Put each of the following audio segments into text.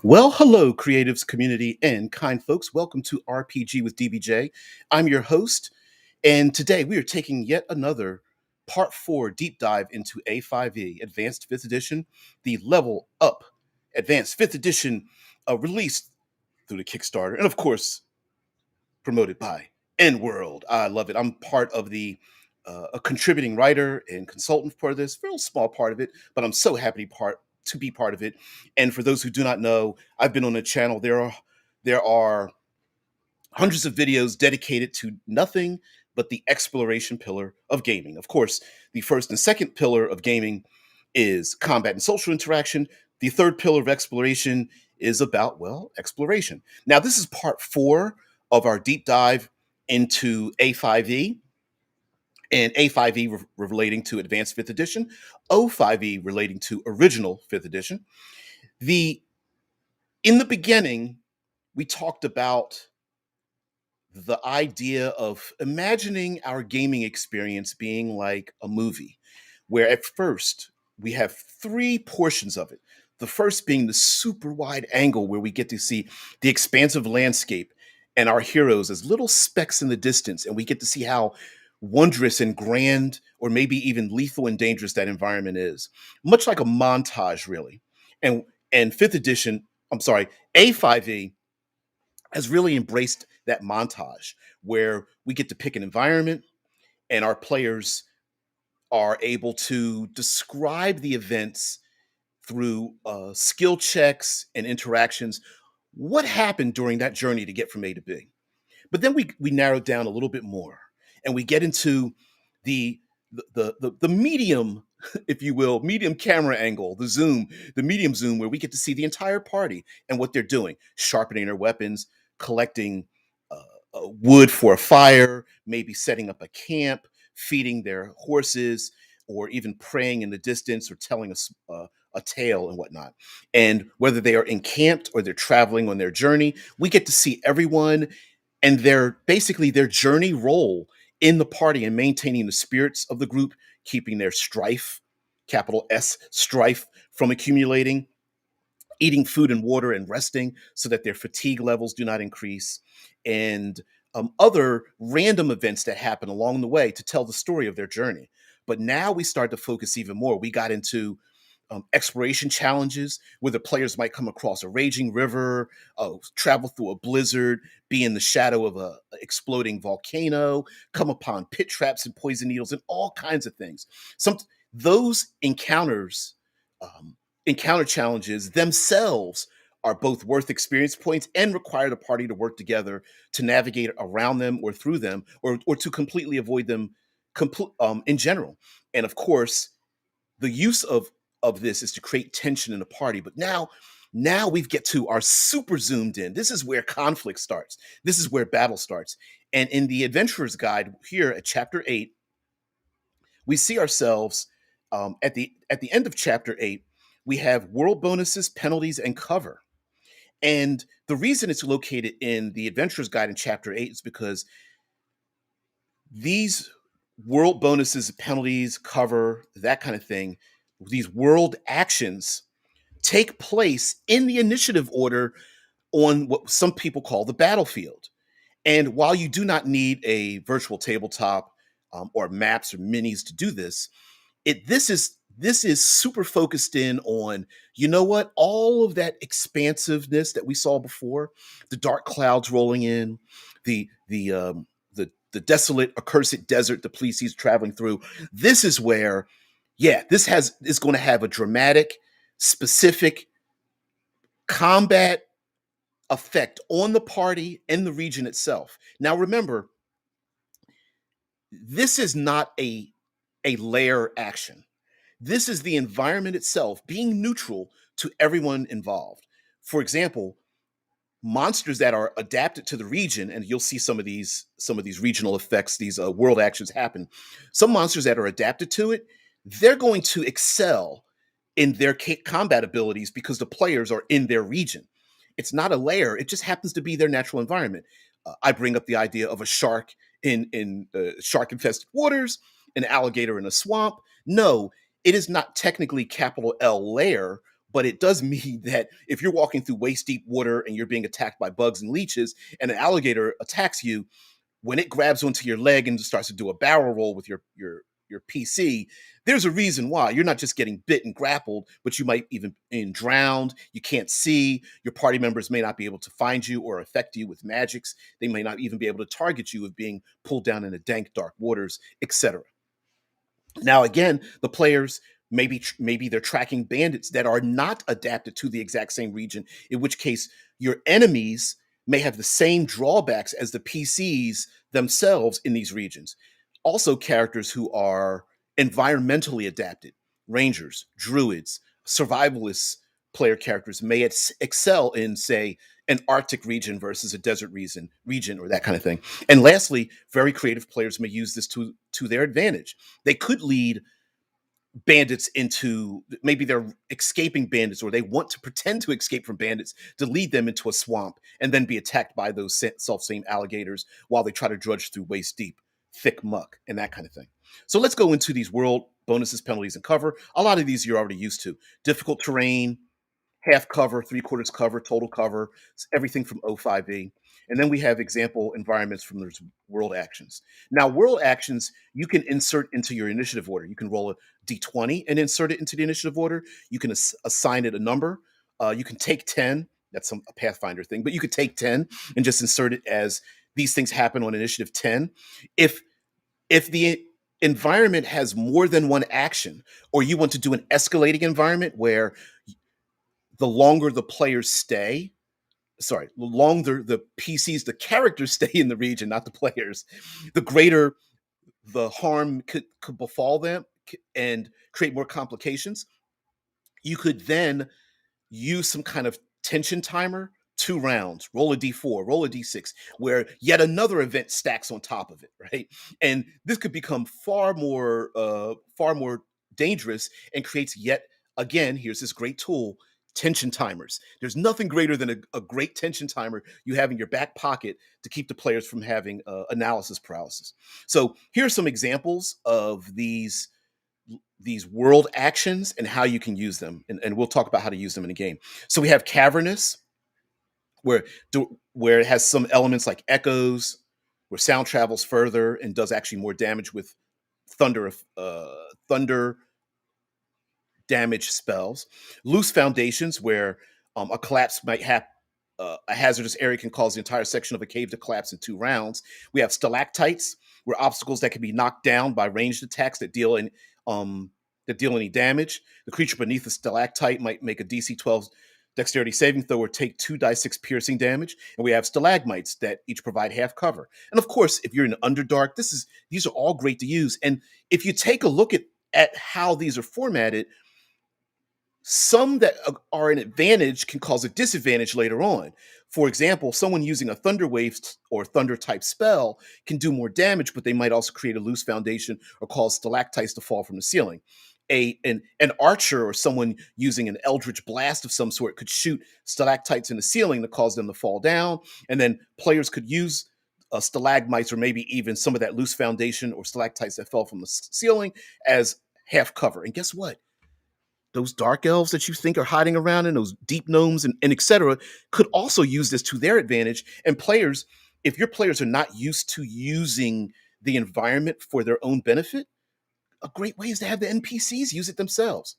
Well, hello, creatives, community, and kind folks. Welcome to RPG with DBJ. I'm your host, and today we are taking yet another part four deep dive into A5E, Advanced 5th Edition, the Level Up Advanced 5th Edition released through the Kickstarter, and of course, promoted by N World. I love it. I'm part of a contributing writer and consultant for this, real small part of it, but I'm so happy to be part of it. And for those who do not know, I've been on the channel. There are hundreds of videos dedicated to nothing but the exploration pillar of gaming. Of course, the first and second pillar of gaming is combat and social interaction. The third pillar of exploration is about, well, exploration. Now, this is part four of our deep dive into A5E, and A5E relating to Advanced 5th Edition, O5E relating to Original 5th Edition. The In the beginning, we talked about the idea of imagining our gaming experience being like a movie, where at first we have three portions of it. The first being the super wide angle, where we get to see the expansive landscape and our heroes as little specks in the distance, and we get to see how wondrous and grand, or maybe even lethal and dangerous that environment is. Much like a montage, really. And and fifth edition, I'm sorry, A5E has really embraced that montage where we get to pick an environment and our players are able to describe the events through skill checks and interactions. What happened during that journey to get from A to B? But then we narrow down a little bit more, and we get into the the medium, if you will, medium camera angle, the medium zoom, where we get to see the entire party and what they're doing, sharpening their weapons, collecting wood for a fire, maybe setting up a camp, feeding their horses, or even praying in the distance or telling a tale and whatnot. And whether they are encamped or they're traveling on their journey, we get to see everyone and their journey role in the party and maintaining the spirits of the group, keeping their strife, capital S strife, from accumulating, eating food and water and resting so that their fatigue levels do not increase, and other random events that happen along the way to tell the story of their journey. But now we start to focus even more. We got into exploration challenges where the players might come across a raging river, travel through a blizzard, be in the shadow of a exploding volcano, come upon pit traps and poison needles, and all kinds of things. Some those um, encounter challenges themselves are both worth experience points and require the party to work together to navigate around them or through them, or to completely avoid them in general. And of course, the use of this is to create tension in a party. But now we get to our super zoomed in. This is where conflict starts. This is where battle starts. And in the Adventurer's Guide here at Chapter 8, we see ourselves at the end of Chapter 8. We have world bonuses, penalties, and cover. And the reason it's located in the Adventurer's Guide in Chapter 8 is because these world bonuses, penalties, cover, that kind of thing, these world actions take place in the initiative order on what some people call the battlefield. And while you do not need a virtual tabletop or maps or minis to do this, this is super focused in on, you know what, all of that expansiveness that we saw before, the dark clouds rolling in, the desolate accursed desert the police is traveling through. This is where, yeah, is going to have a dramatic, specific combat effect on the party and the region itself. Now remember, this is not a layer action. This is the environment itself being neutral to everyone involved. For example, monsters that are adapted to the region, and you'll see some of these regional effects, these world actions happen. Some monsters that are adapted to it, they're going to excel in their combat abilities because the players are in their region. It's not a layer; it just happens to be their natural environment. I bring up the idea of a shark in shark infested waters, an alligator in a swamp. No, it is not technically capital L layer, but it does mean that if you're walking through waist deep water and you're being attacked by bugs and leeches, and an alligator attacks you, when it grabs onto your leg and starts to do a barrel roll with your PC, there's a reason why. You're not just getting bit and grappled, but you might even been drowned. You can't see. Your party members may not be able to find you or affect you with magics. They may not even be able to target you with being pulled down into dank, dark waters, etc. Now, again, the players maybe they're tracking bandits that are not adapted to the exact same region, in which case your enemies may have the same drawbacks as the PCs themselves in these regions. Also, characters who are environmentally adapted, rangers, druids, survivalist player characters may excel in, say, an Arctic region versus a desert region or that kind of thing. And lastly, very creative players may use this to their advantage. They could lead bandits into, maybe they're escaping bandits, or they want to pretend to escape from bandits to lead them into a swamp and then be attacked by those self-same alligators while they try to drudge through waist deep thick muck and that kind of thing. So let's go into these world bonuses, penalties, and cover. A lot of these you're already used to. Difficult terrain, half cover, three-quarters cover, total cover, everything from A5E. And then we have example environments from those world actions. Now, world actions, you can insert into your initiative order. You can roll a d20 and insert it into the initiative order. You can assign it a number. You can take 10. That's a Pathfinder thing, but you could take 10 and just insert it as these things happen on initiative 10. If the environment has more than one action, or you want to do an escalating environment where the longer the players stay, the longer the PCs, the characters stay in the region, not the players, the greater the harm could befall them and create more complications. You could then use some kind of tension timer, 2 rounds, roll a d4, roll a d6, where yet another event stacks on top of it, right? And this could become far more dangerous and creates yet again, here's this great tool, tension timers. There's nothing greater than a great tension timer you have in your back pocket to keep the players from having analysis paralysis. So here are some examples of these world actions and how you can use them. And we'll talk about how to use them in a game. So we have cavernous, where it has some elements like echoes, where sound travels further and does actually more damage with thunder damage spells. Loose foundations, where a collapse might have a hazardous area can cause the entire section of a cave to collapse in 2 rounds. We have stalactites, where obstacles that can be knocked down by ranged attacks that deal any damage. The creature beneath the stalactite might make a DC 12 dexterity saving throw or take 2d6 piercing damage. And we have stalagmites that each provide half cover. And of course, if you're in Underdark, these are all great to use. And if you take a look at how these are formatted, some that are an advantage can cause a disadvantage later on. For example, someone using a thunder wave or thunder type spell can do more damage, but they might also create a loose foundation or cause stalactites to fall from the ceiling. An archer or someone using an eldritch blast of some sort could shoot stalactites in the ceiling to cause them to fall down, and then players could use stalagmites or maybe even some of that loose foundation or stalactites that fell from the ceiling as half cover. And guess what? Those dark elves that you think are hiding around, and those deep gnomes and etc. could also use this to their advantage. And players, if your players are not used to using the environment for their own benefit, a great way is to have the NPCs use it themselves.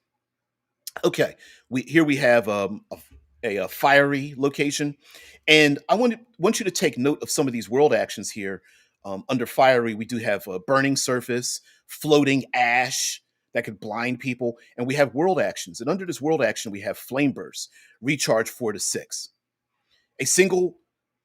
Okay, we have a fiery location, and I want you to take note of some of these world actions here. Under fiery, we do have a burning surface, floating ash that could blind people, and we have world actions. And under this world action, we have flame burst, recharge 4 to 6. A single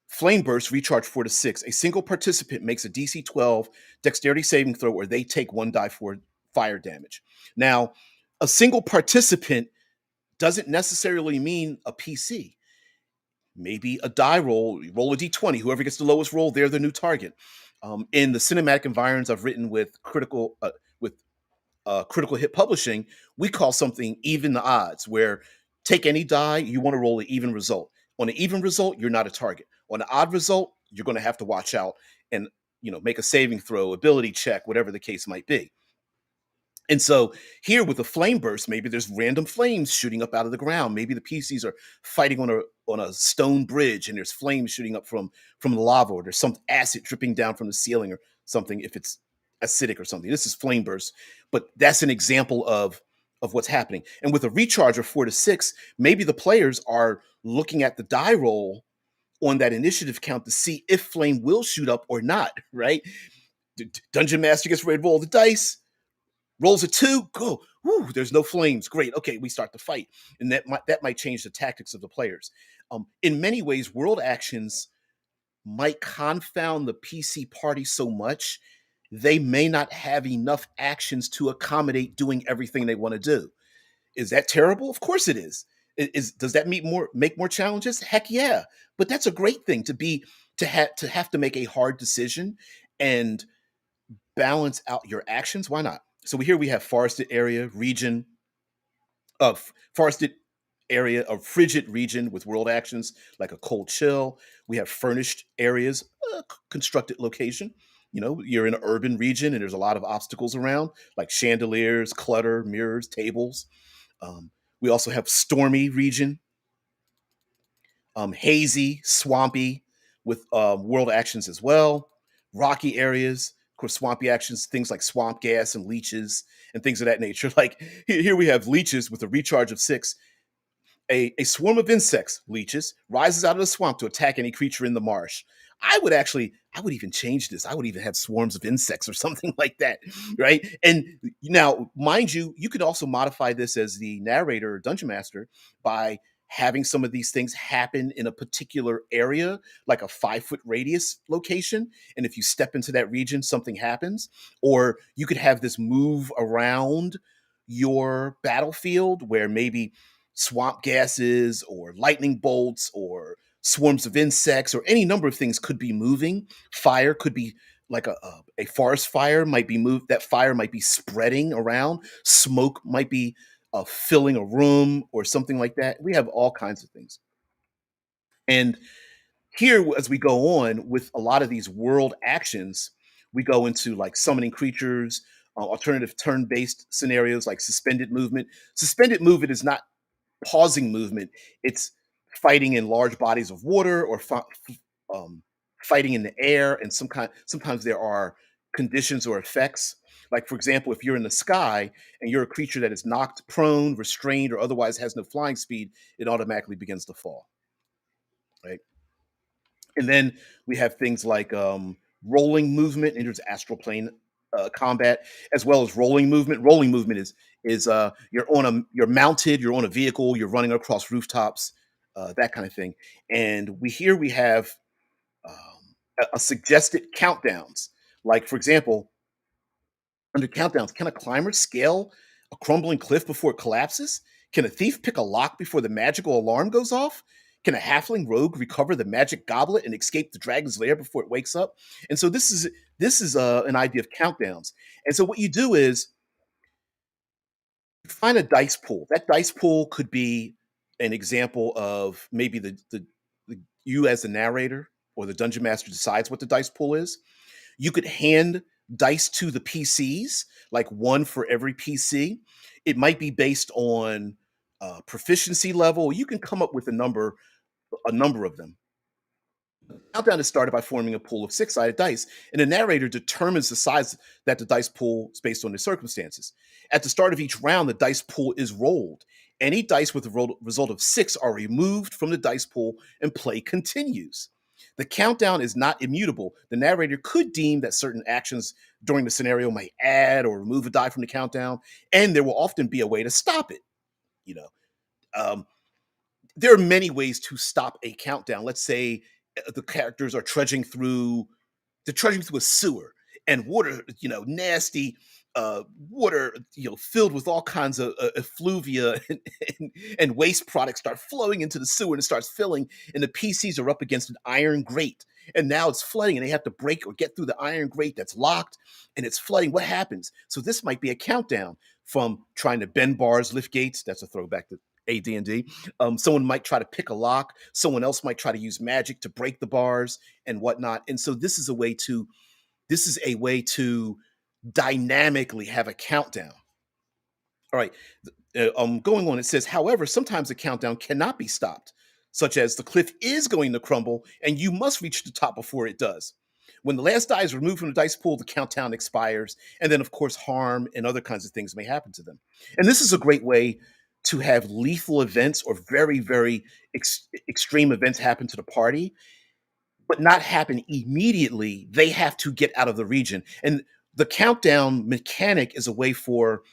flame burst, recharge 4 to 6. A single participant makes a DC 12 dexterity saving throw, or they take 1d4 fire damage. Now, a single participant doesn't necessarily mean a PC. Maybe a die roll a d20. Whoever gets the lowest roll, they're the new target. In the cinematic environments I've written with critical hit publishing, we call something even the odds, where take any die, you want to roll an even result. On an even result, you're not a target. On an odd result, you're going to have to watch out and make a saving throw, ability check, whatever the case might be. And so here with a flame burst, maybe there's random flames shooting up out of the ground. Maybe the PCs are fighting on a stone bridge, and there's flames shooting up from the lava, or there's some acid dripping down from the ceiling or something. If it's acidic or something, this is flame burst. But that's an example of what's happening. And with a recharge of 4 to 6, maybe the players are looking at the die roll on that initiative count to see if flame will shoot up or not. Right? Dungeon Master gets ready to roll the dice, rolls a 2, go. Whew, there's no flames. Great. Okay, we start the fight, and that might change the tactics of the players. In many ways, world actions might confound the PC party so much they may not have enough actions to accommodate doing everything they want to do. Is that terrible? Of course it is. Does that make more challenges? Heck yeah. But that's a great thing to have to make a hard decision and balance out your actions. Why not? So here we have forested area, region of forested area, a frigid region with world actions like a cold chill. We have furnished areas, constructed location. You're in an urban region and there's a lot of obstacles around, like chandeliers, clutter, mirrors, tables. We also have stormy region, hazy, swampy, with world actions as well. Rocky areas, of course, swampy actions, things like swamp gas and leeches and things of that nature. Like here we have leeches with a recharge of 6. A swarm of insects, leeches, rises out of the swamp to attack any creature in the marsh. I would even change this. I would even have swarms of insects or something like that, right? And now, mind you, you could also modify this as the narrator or dungeon master by having some of these things happen in a particular area, like a 5-foot radius location. And if you step into that region, something happens. Or you could have this move around your battlefield where maybe swamp gases or lightning bolts or swarms of insects or any number of things could be moving. Fire could be like a forest fire might be moved. That fire might be spreading around. Smoke might be filling a room or something like that. We have all kinds of things. And here, as we go on with a lot of these world actions, we go into like summoning creatures, alternative turn-based scenarios like suspended movement. Suspended movement is not pausing movement. It's fighting in large bodies of water or fighting in the air, and sometimes there are conditions or effects. Like for example, if you're in the sky and you're a creature that is knocked prone, restrained, or otherwise has no flying speed, it automatically begins to fall. Right. And then we have things like rolling movement, and there's astral plane combat, as well as rolling movement. Rolling movement is you're mounted, you're on a vehicle, you're running across rooftops, that kind of thing. And we have a suggested countdowns. Like for example, under countdowns, can a climber scale a crumbling cliff before it collapses? Can a thief pick a lock before the magical alarm goes off? Can a halfling rogue recover the magic goblet and escape the dragon's lair before it wakes up? And so this is an idea of countdowns. And so what you do is you find a dice pool. That dice pool could be an example of maybe the you as the narrator or the dungeon master decides what the dice pool is. You could hand dice to the PCs, like one for every PC. It might be based on proficiency level. You can come up with a number of them. Countdown is started by forming a pool of 6-sided dice, and the narrator determines the size that the dice pool is based on the circumstances. At the start of each round, the dice pool is rolled. Any dice with a result of 6 are removed from the dice pool, and play continues. The countdown is not immutable. The narrator could deem that certain actions during the scenario might add or remove a die from the countdown, and there will often be a way to stop it. You know, um, there are many ways to stop a countdown. Let's say the characters are trudging through a sewer, and water, nasty water, filled with all kinds of effluvia and waste products start flowing into the sewer, and it starts filling, and the PCs are up against an iron grate, and now it's flooding, and they have to break or get through the iron grate that's locked, and it's flooding. What happens? So this might be a countdown from trying to bend bars, lift gates. That's a throwback to AD&D. Someone might try to pick a lock. Someone else might try to use magic to break the bars and whatnot. And so this is a way to dynamically have a countdown. All right. Going on, it says, however, sometimes the countdown cannot be stopped, such as the cliff is going to crumble and you must reach the top before it does. When the last die is removed from the dice pool, the countdown expires, and then, of course, harm and other kinds of things may happen to them. And this is a great way to have lethal events or very, very extreme events happen to the party, but not happen immediately. They have to get out of the region. And the countdown mechanic is a way for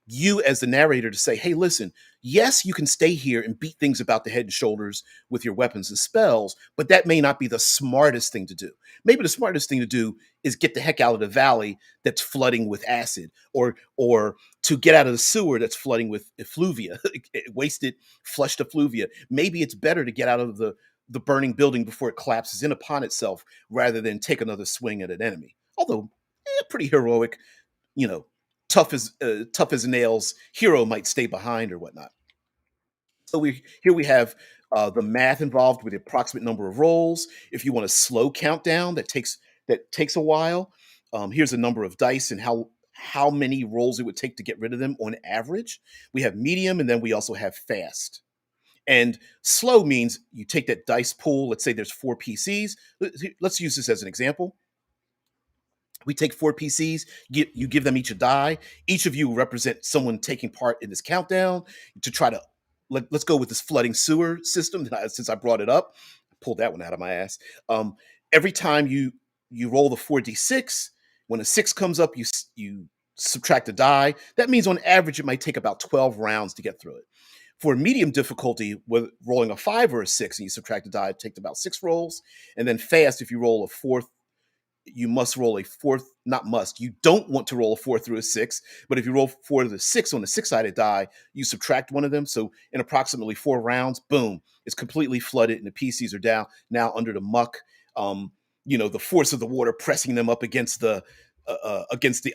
you as the narrator to say, hey, listen, yes, you can stay here and beat things about the head and shoulders with your weapons and spells, but that may not be the smartest thing to do. Maybe the smartest thing to do is get the heck out of the valley that's flooding with acid, or to get out of the sewer that's flooding with effluvia, wasted, flushed effluvia. Maybe it's better to get out of the burning building before it collapses in upon itself rather than take another swing at an enemy. Although, pretty heroic, you know, tough as nails hero might stay behind or whatnot. So we have the math involved with the approximate number of rolls. If you want a slow countdown that takes a while, here's a number of dice and how many rolls it would take to get rid of them on average. We have medium, and then we also have fast. And slow means you take that dice pool. Let's say there's 4 PCs. Let's use this as an example. We take 4 PCs, you give them each a die. Each of you represent someone taking part in this countdown to try to let's go with this flooding sewer system. Since I brought it up, I pulled that one out of my ass. Every time you roll the 4d6, when a 6 comes up, you subtract a die. That means on average it might take about 12 rounds to get through it. For medium difficulty, with rolling a 5 or a 6 and you subtract a die, it takes about 6 rolls. And then fast, if you roll a 4th, you must roll a 4th, not must, you don't want to roll a 4 through a 6, but if you roll 4 to the 6 on the 6-sided die, you subtract one of them. So in approximately 4 rounds, boom, it's completely flooded and the PCs are down now under the muck. The force of the water pressing them up against the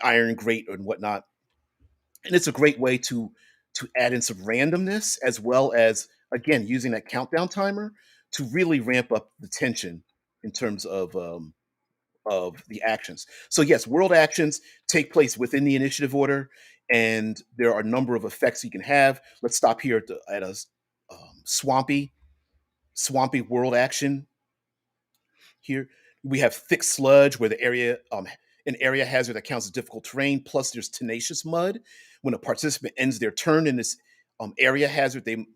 iron grate and whatnot. And it's a great way to add in some randomness, as well as, again, using that countdown timer to really ramp up the tension in terms of the actions. So yes, world actions take place within the initiative order, and there are a number of effects you can have. Let's stop here at a swampy world action. Here we have thick sludge, where an area hazard that counts as difficult terrain. Plus, there's tenacious mud. When a participant ends their turn in this area hazard, they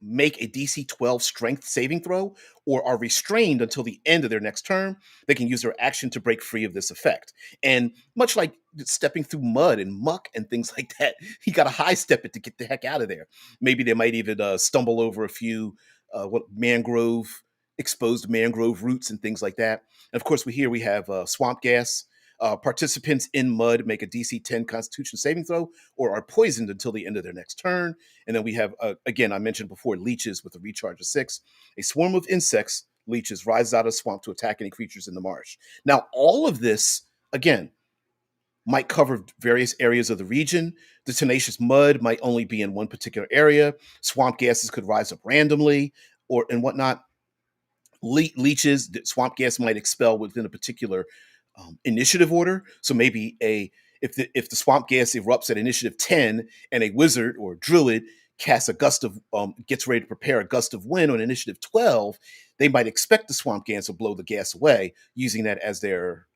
make a DC 12 strength saving throw or are restrained until the end of their next turn. They can use their action to break free of this effect. And much like stepping through mud and muck and things like that, you got to high step it to get the heck out of there. Maybe they might even stumble over a few exposed mangrove roots and things like that. And of course, we have swamp gas. Participants in mud make a DC 10 Constitution saving throw or are poisoned until the end of their next turn. And then we have, again, I mentioned before, leeches with a recharge of 6. A swarm of insects, leeches, rises out of the swamp to attack any creatures in the marsh. Now, all of this, again, might cover various areas of the region. The tenacious mud might only be in one particular area. Swamp gases could rise up randomly or and whatnot. Leeches, swamp gas might expel within a particular initiative order. So maybe if the swamp gas erupts at initiative 10 and a wizard or druid casts a gust of gets ready to prepare a gust of wind on initiative 12, they might expect the swamp gas to blow the gas away, using that as their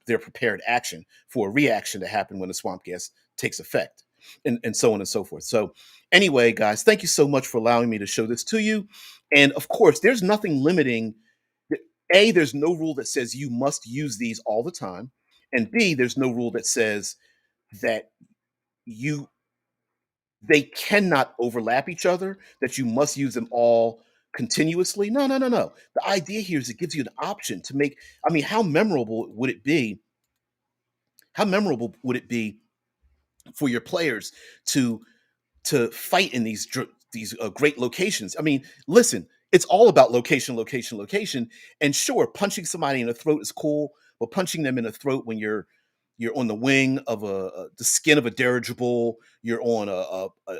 prepared action for a reaction to happen when the swamp gas takes effect, and so on and so forth. So anyway, guys, thank you so much for allowing me to show this to you. And of course, there's nothing limiting. A, there's no rule that says you must use these all the time. And B, there's no rule that says that you they cannot overlap each other, that you must use them all continuously. No, no, no, no. The idea here is it gives you an option to make, I mean, how memorable would it be? How memorable would it be for your players to fight in these great locations? I mean, listen, it's all about location, location, location. And sure, punching somebody in the throat is cool, but punching them in the throat when you're on the wing of the skin of a dirigible, you're on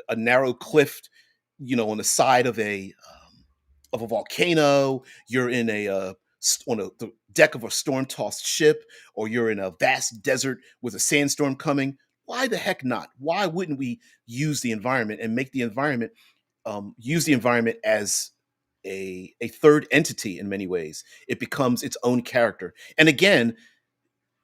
a narrow cliff, on the side of a volcano, you're in on the deck of a storm tossed ship, or you're in a vast desert with a sandstorm coming. why the heck not? Why wouldn't we use the environment and make the environment use the environment as a third entity in many ways? It becomes its own character. And again,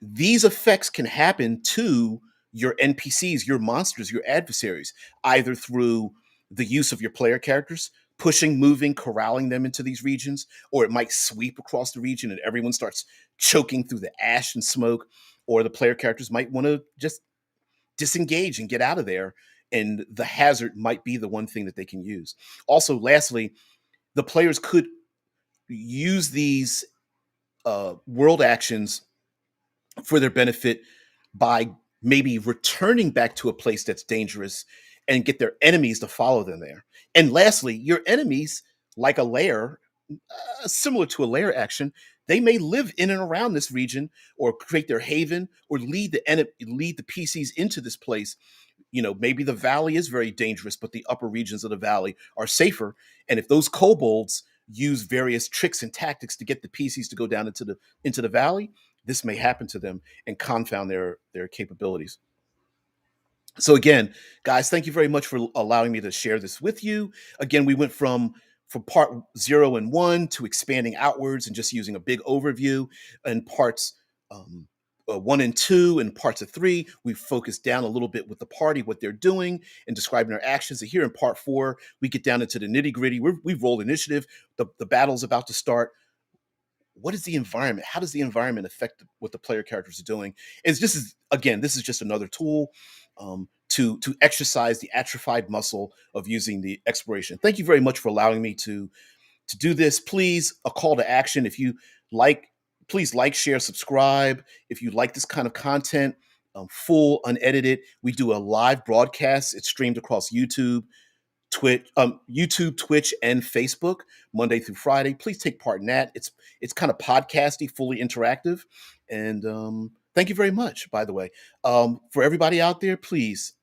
these effects can happen to your NPCs, your monsters, your adversaries, either through the use of your player characters, pushing, moving, corralling them into these regions, or it might sweep across the region and everyone starts choking through the ash and smoke, or the player characters might want to just disengage and get out of there. And the hazard might be the one thing that they can use. Also, lastly, the players could use these world actions for their benefit by maybe returning back to a place that's dangerous and get their enemies to follow them there. And lastly, your enemies, like a lair, similar to a lair action, they may live in and around this region or create their haven or lead the PCs into this place. Maybe the valley is very dangerous, but the upper regions of the valley are safer. And if those kobolds use various tricks and tactics to get the PCs to go down into the valley, this may happen to them and confound their capabilities. So again, guys, thank you very much for allowing me to share this with you. Again, we went from part 0 and 1 to expanding outwards and just using a big overview. And parts 1 and 2 and parts of 3, we focused down a little bit with the party, what they're doing, and describing their actions. And here in part 4, we get down into the nitty gritty. We've rolled initiative. The battle's about to start. What is the environment? How does the environment affect what the player characters are doing? This is just another tool to exercise the atrophied muscle of using the exploration. Thank you very much for allowing me to do this. Please, a call to action. If you like, please like, share, subscribe. If you like this kind of content, full, unedited, we do a live broadcast. It's streamed across YouTube, Twitch, and Facebook, Monday through Friday. Please take part in that. It's kind of podcasty, fully interactive, and thank you very much. By the way, for everybody out there, please